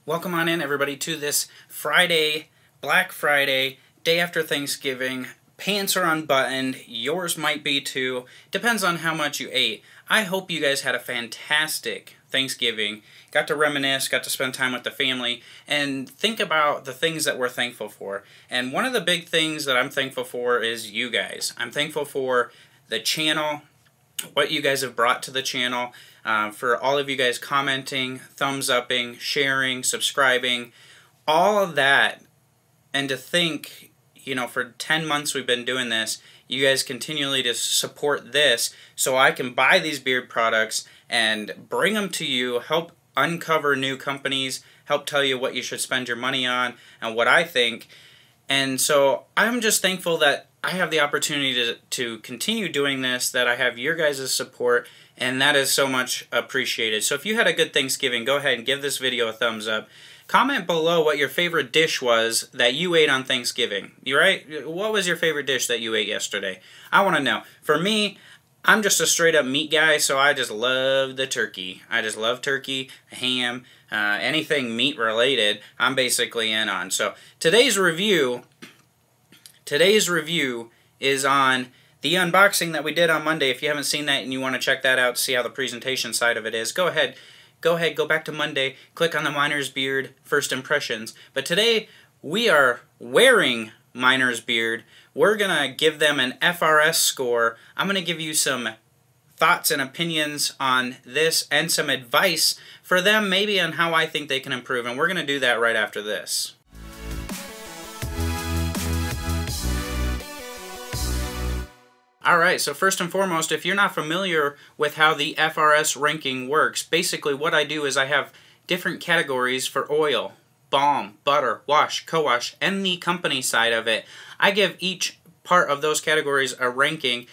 Welcome on in, everybody, to this Friday, Black Friday, day after Thanksgiving. Pants are unbuttoned. Yours might be too. Depends on how much you ate. I hope you guys had a fantastic Thanksgiving. Got to reminisce, got to spend time with the family, and think about the things that we're thankful for. And one of the big things that I'm thankful for is you guys. I'm thankful for the channel, what you guys have brought to the channel, for all of you guys commenting, thumbs upping, sharing, subscribing, all of that. And to think, for 10 months we've been doing this, you guys continually to support this so I can buy these beard products and bring them to you, help uncover new companies, help tell you what you should spend your money on and what I think. And so I'm just thankful that I have the opportunity to continue doing this, that I have your guys' support, and that is so much appreciated. So if you had a good Thanksgiving, go ahead and give this video a thumbs up. Comment below what your favorite dish was that you ate on Thanksgiving. You right? What was your favorite dish that you ate yesterday? I want to know. For me, I'm just a straight up meat guy, so I just love the turkey. I just love turkey, ham, anything meat related, I'm basically in on. So today's review is on the unboxing that we did on Monday. If you haven't seen that and you want to check that out to see how the presentation side of it is, go ahead, go back to Monday, click on the Miner's Beard First Impressions. But today we are wearing Miner's Beard. We're going to give them an FRS score. I'm going to give you some thoughts and opinions on this and some advice for them maybe on how I think they can improve. And we're going to do that right after this. Alright, so first and foremost, if you're not familiar with how the FRS ranking works, basically what I do is I have different categories for oil, balm, butter, wash, co-wash, and the company side of it. I give each part of those categories a ranking,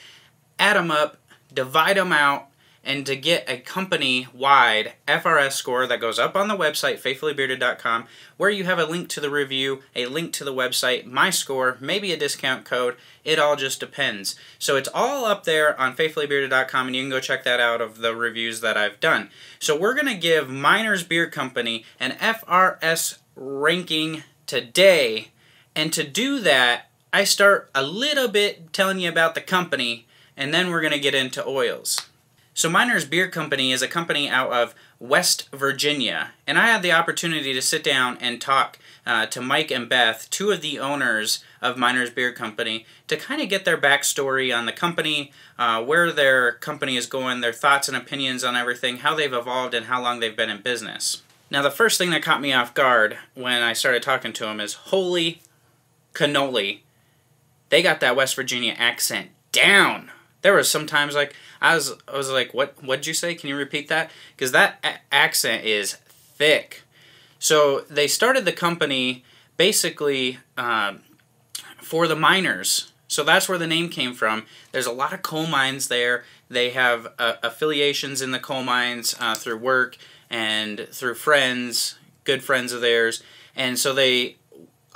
add them up, divide them out, and to get a company-wide FRS score that goes up on the website, faithfullybearded.com, where you have a link to the review, a link to the website, my score, maybe a discount code. It all just depends. So it's all up there on faithfullybearded.com, and you can go check that out of the reviews that I've done. So we're going to give Miner's Beard Company an FRS ranking today, and to do that, I start a little bit telling you about the company, and then we're going to get into oils. So Miner's Beard Company is a company out of West Virginia, and I had the opportunity to sit down and talk to Mike and Beth, two of the owners of Miner's Beard Company, to kind of get their backstory on the company, where their company is going, their thoughts and opinions on everything, how they've evolved, and how long they've been in business. Now, the first thing that caught me off guard when I started talking to them is, holy cannoli, they got that West Virginia accent down. There was sometimes like I was like, what'd you say? Can you repeat that? Because that accent is thick. So they started the company basically for the miners. So that's where the name came from. There's a lot of coal mines there. They have affiliations in the coal mines through work and through friends, good friends of theirs. And so a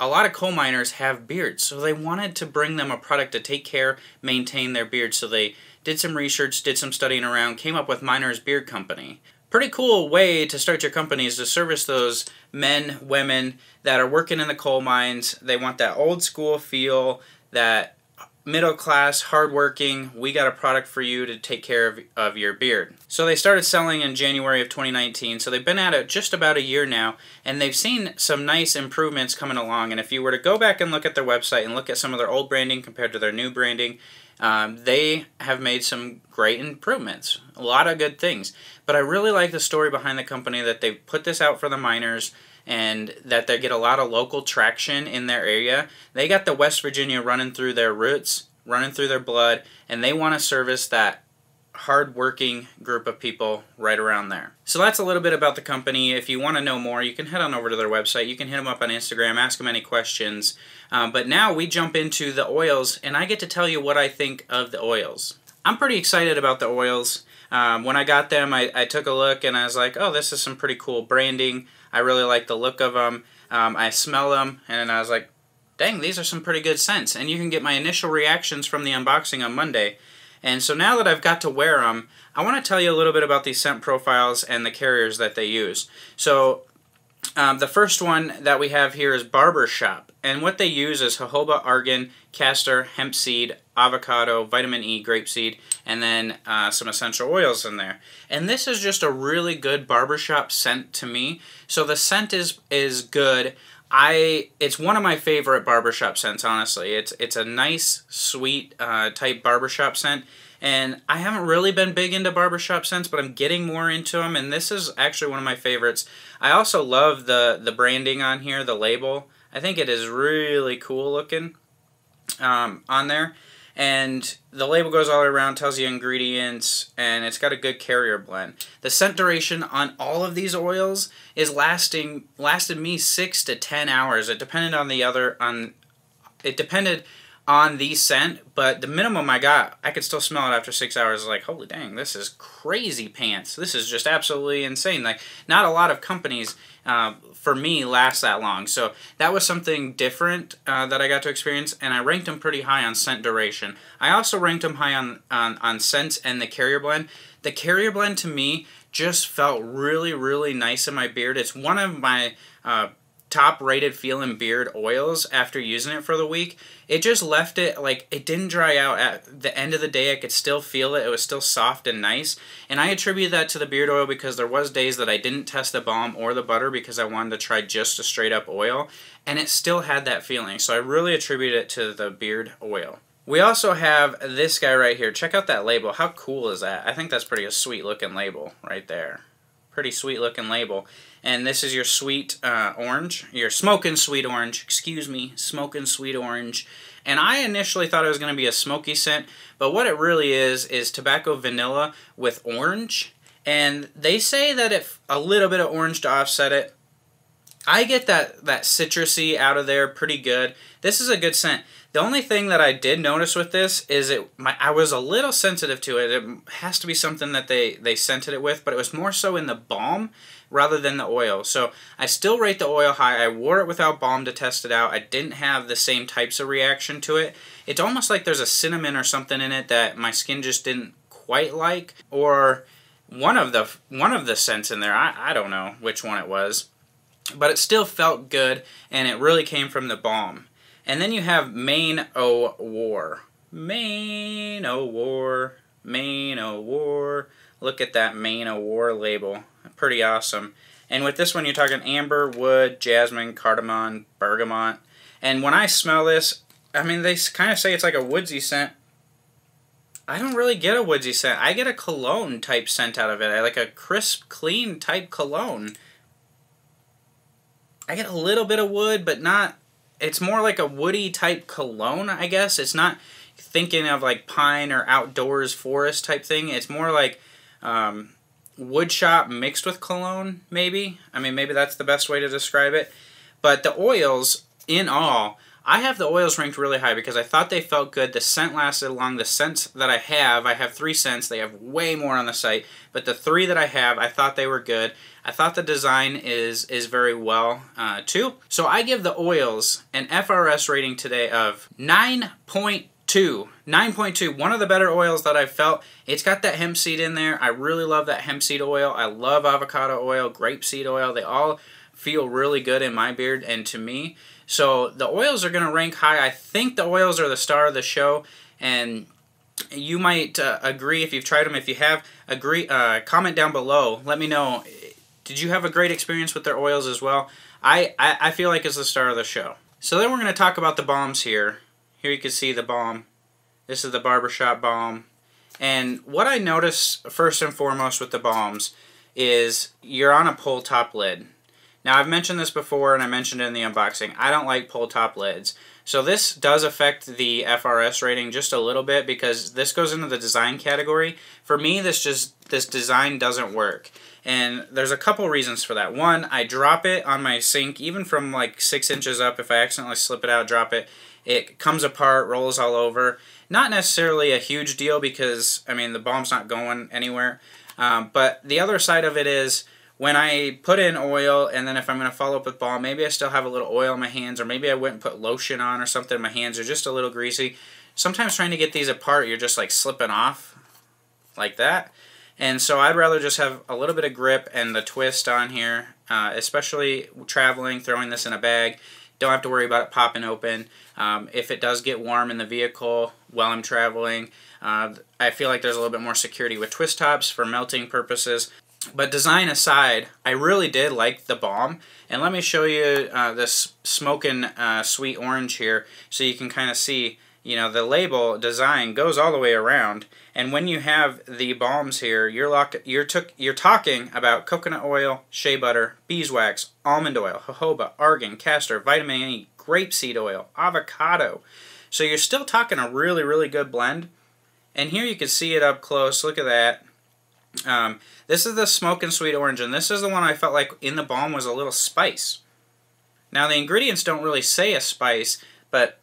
lot of coal miners have beards, so they wanted to bring them a product to take care, maintain their beards. So they did some research, did some studying around, came up with Miner's Beard Company. Pretty cool way to start your company is to service those men, women that are working in the coal mines. They want that old school feel, that middle class, hardworking, we got a product for you to take care of your beard. So they started selling in January of 2019, so they've been at it just about a year now, and they've seen some nice improvements coming along. And if you were to go back and look at their website and look at some of their old branding compared to their new branding, they have made some great improvements. A lot of good things. But I really like the story behind the company, that they put this out for the miners, and that they get a lot of local traction in their area. They got the West Virginia running through their roots, running through their blood, and they want to service that hard-working group of people right around there. So that's a little bit about the company. If you want to know more, you can head on over to their website. You can hit them up on Instagram, ask them any questions. But now we jump into the oils, and I get to tell you what I think of the oils. I'm pretty excited about the oils. When I got them, I took a look, and I was like, oh, this is some pretty cool branding. I really like the look of them. I smell them, and I was like, dang, these are some pretty good scents. And you can get my initial reactions from the unboxing on Monday. And so now that I've got to wear them, I want to tell you a little bit about these scent profiles and the carriers that they use. So The first one that we have here is Barber Shop, and what they use is jojoba, argan, castor, hemp seed, avocado, vitamin E, grapeseed, and then some essential oils in there. And this is just a really good barbershop scent to me. So the scent is good. It's one of my favorite barbershop scents, honestly. It's a nice, sweet type barbershop scent. And I haven't really been big into barbershop scents, but I'm getting more into them, and this is actually one of my favorites. I also love the branding on here, the label. I think it is really cool looking on there. And the label goes all around, tells you ingredients, and it's got a good carrier blend. The scent duration on all of these oils is lasted me 6 to 10 hours. It depended on the scent, but the minimum I got, I could still smell it after 6 hours. Like, holy dang, this is crazy pants. This is just absolutely insane. Like, not a lot of companies, for me, last that long. So that was something different that I got to experience, and I ranked them pretty high on scent duration. I also ranked them high on scents and the carrier blend. The carrier blend, to me, just felt really, really nice in my beard. It's one of my top rated feeling beard oils after using it for the week. It just left it, like, it didn't dry out. At the end of the day, I could still feel it. It was still soft and nice. And I attribute that to the beard oil because there was days that I didn't test the balm or the butter because I wanted to try just a straight up oil. And it still had that feeling. So I really attribute it to the beard oil. We also have this guy right here. Check out that label. How cool is that? I think that's pretty a sweet looking label right there. Pretty sweet looking label. And this is your sweet orange, your smoking sweet orange, excuse me, smoking sweet orange. And I initially thought it was going to be a smoky scent, but what it really is tobacco vanilla with orange. And they say that if a little bit of orange to offset it, I get that citrusy out of there pretty good. This is a good scent. The only thing that I did notice with this is I was a little sensitive to it. It has to be something that they scented it with, but it was more so in the balm rather than the oil. So I still rate the oil high. I wore it without balm to test it out. I didn't have the same types of reaction to it. It's almost like there's a cinnamon or something in it that my skin just didn't quite like, or one of the scents in there. I don't know which one it was, but it still felt good, and it really came from the balm. And then you have Maine O War. Maine O War. Maine O War. Look at that Maine O War label. Pretty awesome. And with this one, you're talking amber, wood, jasmine, cardamom, bergamot. And when I smell this, I mean, they kind of say it's like a woodsy scent. I don't really get a woodsy scent. I get a cologne type scent out of it. I like a crisp, clean type cologne. I get a little bit of wood, but not... It's more like a woody type cologne, I guess. It's not thinking of like pine or outdoors forest type thing. It's more like wood shop mixed with cologne, maybe. I mean, maybe that's the best way to describe it. But the oils, in all, I have the oils ranked really high because I thought they felt good. The scent lasted long. The scents that I have 3 scents. They have way more on the site. But the 3 that I have, I thought they were good. I thought the design is very well, too. So I give the oils an FRS rating today of 9.2. 9.2, one of the better oils that I've felt. It's got that hemp seed in there. I really love that hemp seed oil. I love avocado oil, grapeseed oil. They all feel really good in my beard and to me. So the oils are going to rank high. I think the oils are the star of the show, and you might agree if you've tried them. If you have, comment down below. Let me know. Did you have a great experience with their oils as well? I feel like it's the star of the show. So then we're going to talk about the balms here. Here you can see the balm. This is the Barbershop Bomb. And what I noticed first and foremost with the balms is you're on a pull top lid. Now I've mentioned this before and I mentioned it in the unboxing. I don't like pull top lids. So this does affect the FRS rating just a little bit because this goes into the design category. For me, this design doesn't work. And there's a couple reasons for that. One, I drop it on my sink, even from like 6 inches up. If I accidentally slip it out, drop it, it comes apart, rolls all over. Not necessarily a huge deal because, I mean, the balm's not going anywhere. But the other side of it is when I put in oil and then if I'm going to follow up with balm, maybe I still have a little oil in my hands, or maybe I went and put lotion on or something. My hands are just a little greasy. Sometimes trying to get these apart, you're just like slipping off like that. And so I'd rather just have a little bit of grip and the twist on here, especially traveling, throwing this in a bag. Don't have to worry about it popping open. If it does get warm in the vehicle while I'm traveling, I feel like there's a little bit more security with twist tops for melting purposes. But design aside, I really did like the Balm. And let me show you this smoking sweet orange here so you can kind of see, you know, the label design goes all the way around. And when you have the Balms here, you're talking about coconut oil, shea butter, beeswax, almond oil, jojoba, argan, castor, vitamin E, grapeseed oil, avocado. So you're still talking a really, really good blend. And here you can see it up close. Look at that. This is the smoking sweet orange, and this is the one I felt like in the Balm was a little spice. Now the ingredients don't really say a spice, but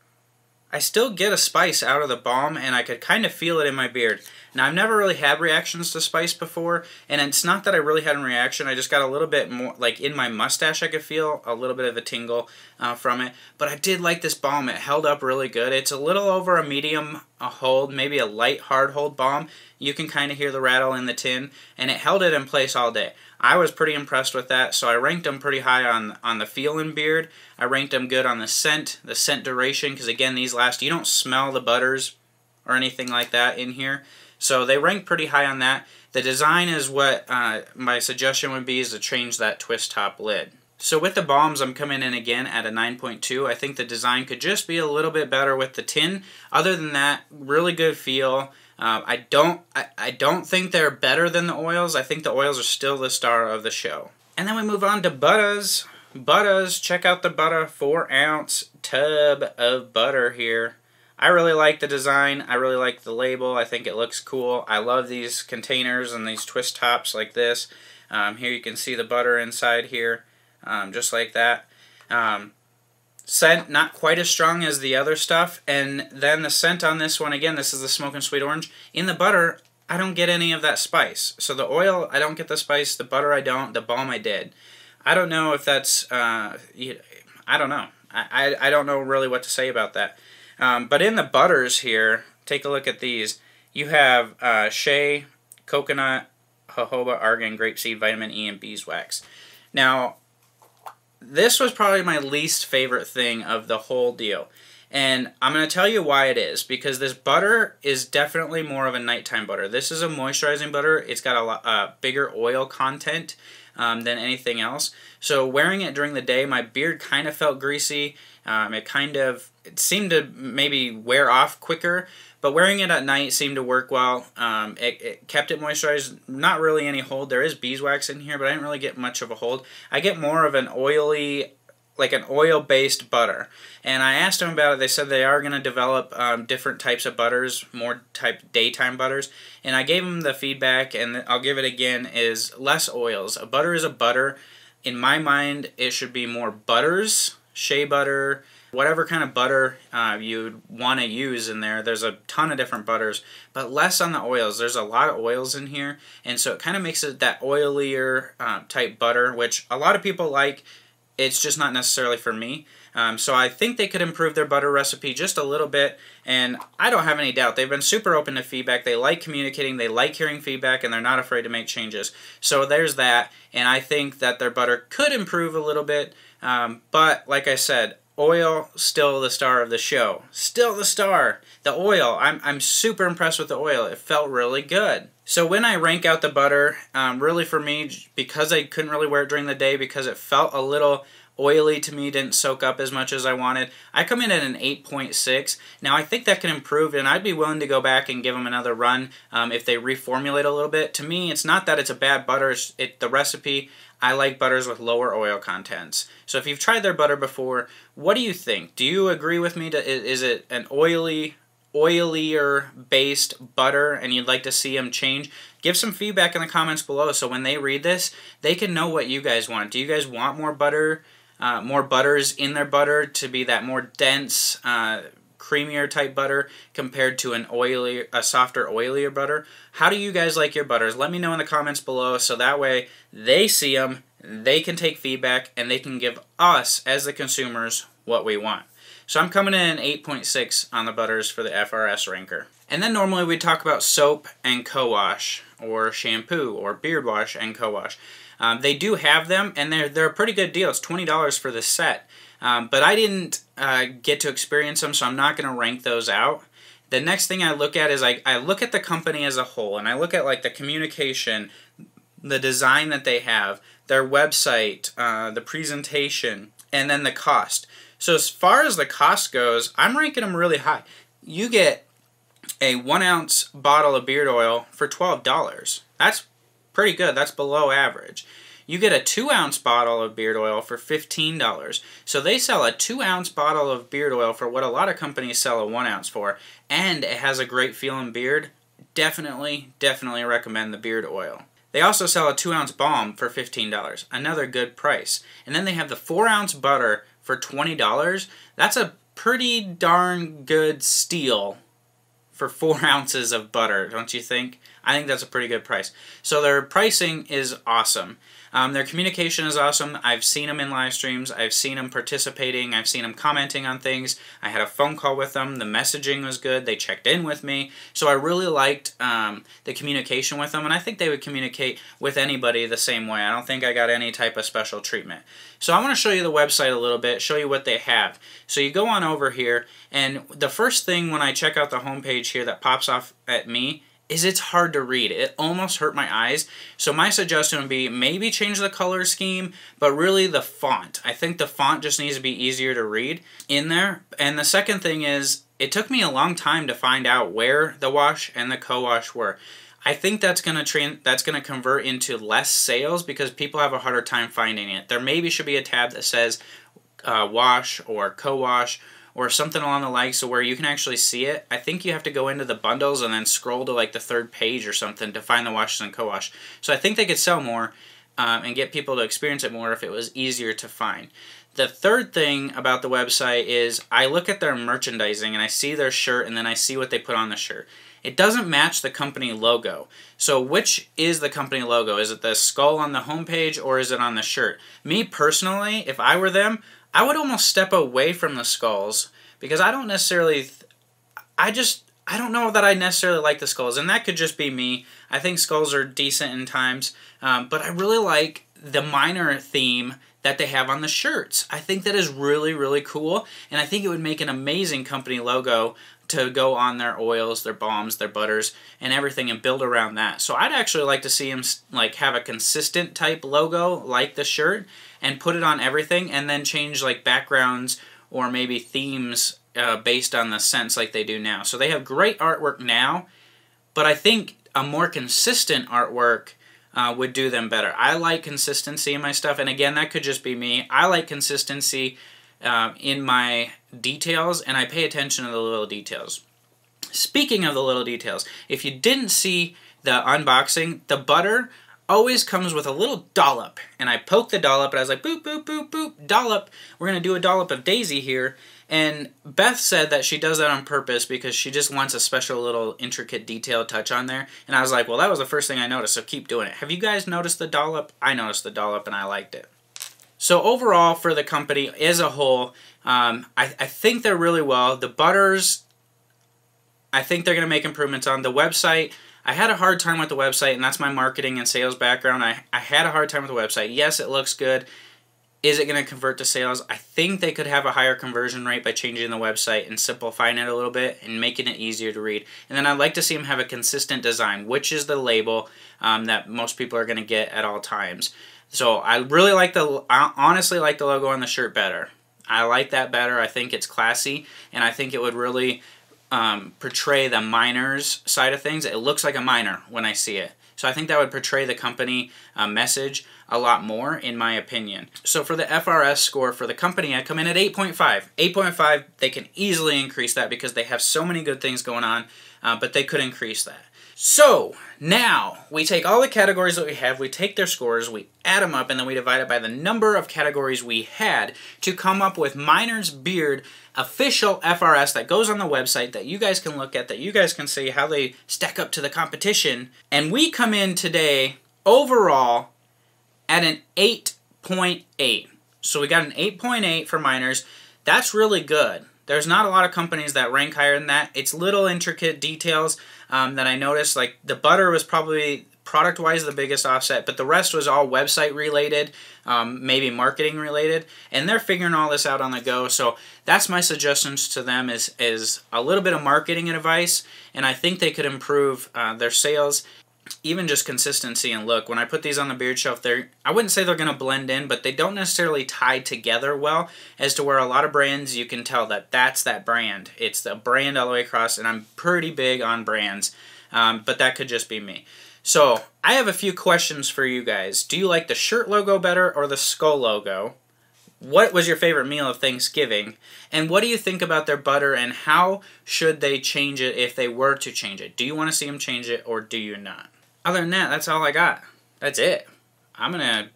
I still get a spice out of the Balm, and I could kind of feel it in my beard. Now I've never really had reactions to spice before, and it's not that I really had a reaction, I just got a little bit more, like in my mustache I could feel a little bit of a tingle from it. But I did like this Balm, it held up really good. It's a little over a medium hold, maybe a light hard hold Balm. You can kind of hear the rattle in the tin, and it held it in place all day. I was pretty impressed with that, so I ranked them pretty high on the feel and beard. I ranked them good on the scent duration, because again, these last, you don't smell the butters or anything like that in here. So they rank pretty high on that. The design is what my suggestion would be, is to change that twist top lid. So with the Balms, I'm coming in again at a 9.2. I think the design could just be a little bit better with the tin. Other than that, really good feel. I don't think they're better than the oils. I think the oils are still the star of the show. And then we move on to butters. Butters, check out the butter, 4-ounce tub of butter here. I really like the design. I really like the label. I think it looks cool. I love these containers and these twist tops like this. Here you can see the butter inside here, just like that. Scent, not quite as strong as the other stuff. And then the scent on this one, again, this is the smoking sweet orange. In the butter, I don't get any of that spice. So the oil, I don't get the spice. The butter, I don't. The Balm, I did. I don't know if that's, I don't know. I don't know really what to say about that. But in the butters here, take a look at these. You have shea, coconut, jojoba, argan, grapeseed, vitamin E, and beeswax. Now, this was probably my least favorite thing of the whole deal. And I'm going to tell you why it is. Because this butter is definitely more of a nighttime butter. This is a moisturizing butter. It's got a bigger oil content than anything else. So wearing it during the day, my beard kind of felt greasy. It seemed to maybe wear off quicker, but wearing it at night seemed to work well. It kept it moisturized. Not really any hold. There is beeswax in here, but I didn't really get much of a hold. I get more of an oily, like an oil-based butter. And I asked them about it. They said they are going to develop different types of butters, more type daytime butters. And I gave them the feedback, and I'll give it again, is less oils. A butter is a butter. In my mind, it should be more butters, shea butter, whatever kind of butter you'd want to use in there. There's a ton of different butters, but less on the oils. There's a lot of oils in here, and so it kind of makes it that oilier type butter, which a lot of people like. It's just not necessarily for me. So I think they could improve their butter recipe just a little bit, and I don't have any doubt. They've been super open to feedback. They like communicating. They like hearing feedback, and they're not afraid to make changes. So there's that, and I think that their butter could improve a little bit, but like I said, oil, still the star of the show. Still the star. The oil. I'm super impressed with the oil. It felt really good. So when I rank out the butter, really for me, because I couldn't really wear it during the day, because it felt a little oily to me, didn't soak up as much as I wanted, I come in at an 8.6. Now I think that can improve, and I'd be willing to go back and give them another run if they reformulate a little bit. To me, it's not that it's a bad butter. The recipe, I like butters with lower oil contents. So if you've tried their butter before, what do you think? Do you agree with me? Is it an oilier based butter and you'd like to see them change? Give some feedback in the comments below so when they read this, they can know what you guys want. Do you guys want more butter, more butters in their butter to be that more dense, creamier type butter compared to a softer, oilier butter? How do you guys like your butters? Let me know in the comments below so that way they see them, they can take feedback, and they can give us, as the consumers, what we want. So I'm coming in 8.6 on the butters for the FRS ranker. And then normally we talk about soap and co-wash, or shampoo, or beard wash and co-wash. They do have them, and they're a pretty good deal. It's $20 for the set. But I didn't get to experience them, so I'm not going to rank those out. The next thing I look at is I look at the company as a whole, and I look at like the communication, the design that they have, their website, the presentation, and then the cost. So as far as the cost goes, I'm ranking them really high. You get a 1-ounce bottle of beard oil for $12. That's pretty good. That's below average. You get a 2-ounce bottle of beard oil for $15. So they sell a 2-ounce bottle of beard oil for what a lot of companies sell a 1-ounce for, and it has a great feeling beard. Definitely recommend the beard oil. They also sell a 2-ounce balm for $15. Another good price. And then they have the 4-ounce butter for $20. That's a pretty darn good steal for 4 ounces of butter, don't you think? I think that's a pretty good price. So their pricing is awesome. Their communication is awesome. I've seen them in live streams. I've seen them participating. I've seen them commenting on things. I had a phone call with them. The messaging was good. They checked in with me. So I really liked the communication with them, and I think they would communicate with anybody the same way. I don't think I got any type of special treatment. So I want to show you the website a little bit, show you what they have. So you go on over here, and the first thing when I check out the homepage here that pops off at me is it's hard to read. It almost hurt my eyes. So my suggestion would be maybe change the color scheme, but really the font. I think the font just needs to be easier to read in there. And the second thing is, it took me a long time to find out where the wash and the co-wash were. I think that's gonna convert into less sales because people have a harder time finding it. There maybe should be a tab that says wash or co-wash, or something along the like, so where you can actually see it. I think you have to go into the bundles and then scroll to like the 3rd page or something to find the washes and co-wash. So I think they could sell more and get people to experience it more if it was easier to find. The third thing about the website is I look at their merchandising and I see their shirt and then I see what they put on the shirt. It doesn't match the company logo. So which is the company logo? Is it the skull on the homepage or is it on the shirt? Me personally, if I were them, I would almost step away from the skulls because I don't necessarily, I don't know that I necessarily like the skulls, and that could just be me. I think skulls are decent in times, but I really like the miner theme that they have on the shirts. I think that is really cool, and I think it would make an amazing company logo to go on their oils, their balms, their butters, and everything, and build around that. So I'd actually like to see them like have a consistent type logo like the shirt and put it on everything, and then change like backgrounds or maybe themes based on the scents like they do now. So they have great artwork now, but I think a more consistent artwork would do them better. I like consistency in my stuff, and again, that could just be me. I like consistency in my details, and I pay attention to the little details. Speaking of the little details, if you didn't see the unboxing, the butter always comes with a little dollop, and I poked the dollop, and I was like, boop, boop, boop, boop, dollop. We're going to do a dollop of Daisy here, and Beth said that she does that on purpose because she just wants a special little intricate detail touch on there, and I was like, well, that was the first thing I noticed, so keep doing it. Have you guys noticed the dollop? I noticed the dollop, and I liked it. So overall, for the company as a whole, I think they're really well. The butters, I think they're going to make improvements on. The website, I had a hard time with the website, and that's my marketing and sales background. I had a hard time with the website. Yes, it looks good. Is it going to convert to sales? I think they could have a higher conversion rate by changing the website and simplifying it a little bit and making it easier to read. And then I'd like to see them have a consistent design, which is the label that most people are going to get at all times. So I really like I honestly like the logo on the shirt better. I like that better. I think it's classy, and I think it would really portray the miner's side of things. It looks like a miner when I see it. So I think that would portray the company message a lot more, in my opinion. So for the FRS score for the company, I come in at 8.5. 8.5, they can easily increase that because they have so many good things going on, but they could increase that. So now we take all the categories that we have, we take their scores, we add them up, and then we divide it by the number of categories we had to come up with Miner's Beard official FRS that goes on the website that you guys can look at, that you guys can see how they stack up to the competition. And we come in today overall at an 8.8. So we got an 8.8 for Miners. That's really good. There's not a lot of companies that rank higher than that. It's little intricate details that I noticed. Like the butter was probably product-wise the biggest offset, but the rest was all website related, maybe marketing related, and they're figuring all this out on the go. So that's my suggestions to them is a little bit of marketing advice, and I think they could improve their sales, even just consistency and look. When I put these on the beard shelf, I wouldn't say they're going to blend in, but they don't necessarily tie together well, as to where a lot of brands, you can tell that that's that brand. It's the brand all the way across, and I'm pretty big on brands, but that could just be me. So, I have a few questions for you guys. Do you like the shirt logo better or the skull logo? What was your favorite meal of Thanksgiving? And what do you think about their butter, and how should they change it if they were to change it? Do you want to see them change it, or do you not? Other than that, that's all I got. That's it. I'm going to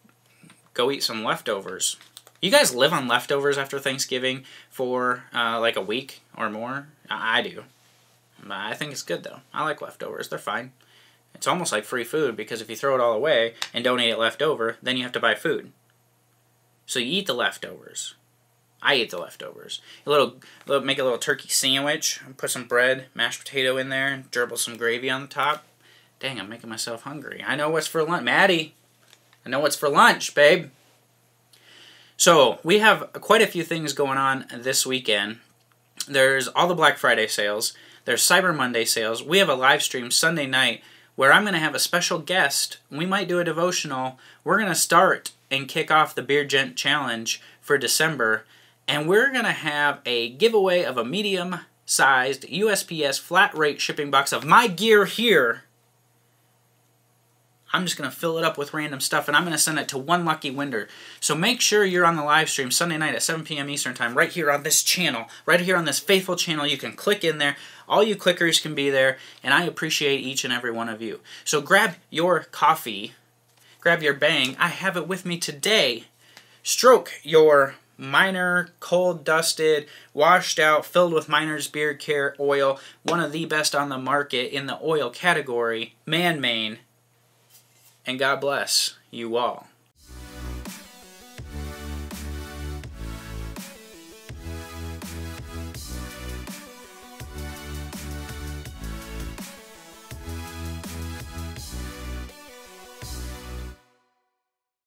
go eat some leftovers. You guys live on leftovers after Thanksgiving for like a week or more? I do. I think it's good, though. I like leftovers. They're fine. It's almost like free food, because if you throw it all away and don't eat it left over, then you have to buy food. So you eat the leftovers. I eat the leftovers. Make a little turkey sandwich, put some bread, mashed potato in there, and dribble some gravy on the top. Dang, I'm making myself hungry. I know what's for lunch. Maddie, I know what's for lunch, babe. So, we have quite a few things going on this weekend. There's all the Black Friday sales. There's Cyber Monday sales. We have a live stream Sunday night where I'm going to have a special guest. We might do a devotional. We're going to start and kick off the Beard Gent Challenge for December. And we're going to have a giveaway of a medium-sized USPS flat rate shipping box of my gear here. I'm just going to fill it up with random stuff, and I'm going to send it to one lucky winner. So make sure you're on the live stream Sunday night at 7 p.m. Eastern Time, right here on this channel, right here on this faithful channel. You can click in there. All you clickers can be there, and I appreciate each and every one of you. So grab your coffee, grab your Bang. I have it with me today. Stroke your Miner cold dusted, washed out, filled with Miner's Beard Care oil, one of the best on the market in the oil category, Maine. And God bless you all.